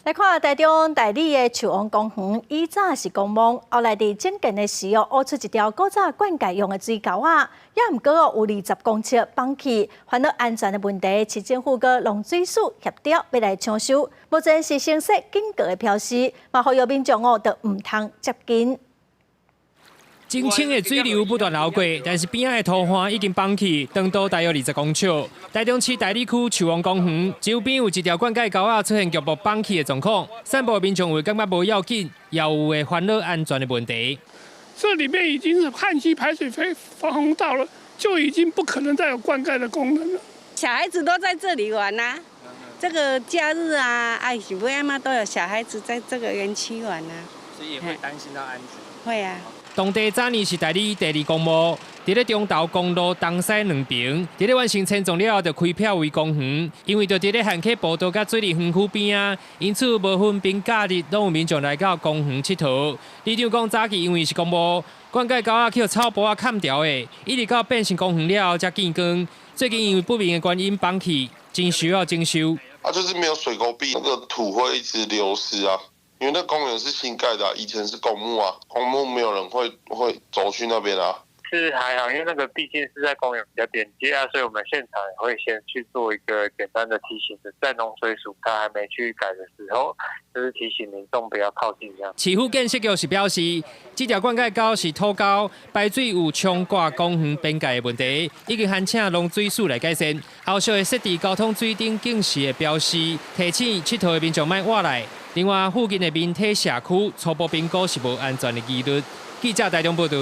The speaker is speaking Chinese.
来看台中大理的树王公园，以早是公墓，后来伫整建的时挖出一条古早灌溉用的水沟啊，也毋过有20公尺放弃，烦恼安全的问题，市政府佮农水署协调要来抢修，目前是橙色警告的标示，嘛呼吁民众都毋通接近。 清清的水流不断流过，但是边仔的土花已经放弃，长度大约20公尺。台中市大理区树王公园周边有一条灌溉沟啊出现局部放弃的状况，散步的民众会感觉无要紧，也有会烦恼安全的问题。这里面已经是旱季排水防洪道了，就已经不可能再有灌溉的功能了。小孩子都在这里玩啊，这个假日啊，爱喜不爱嘛都有小孩子在这个园区玩啊，所以也会担心到安全。会啊。 当地早年是台理第2公墓，伫咧中投公路东西两边，伫咧完成迁纵了后，就开辟为公园。因为就伫咧旱溪步道甲水利园区边啊，因此无分平假日，拢有民众来到公园佚佗。里长讲早期因为是公墓，灌溉沟啊去草坡啊砍掉的，一直到变成公园了后才建光。最近因为不明的原因放弃，真需要精修。就是没有水沟壁，那个土会一直流失啊。 因为那公园是新盖的、以前是公墓啊，公墓没有人会走去那边啊。是还好，因为那个毕竟是在公园比较边界啊，所以我们现场也会先去做一个简单的提醒的，在农水署他还没去改的时候，就是提醒民众不要靠近这样。市府建设局是表示，这条灌溉沟是土沟，排水有冲挂公园边界的问题，已经函请农水署来改善。后续会设置交通水顶警示的标示，提醒佚佗的民众莫外来。另外，附近的民体社区初步评估是无安全的疑虑。记者台中报道。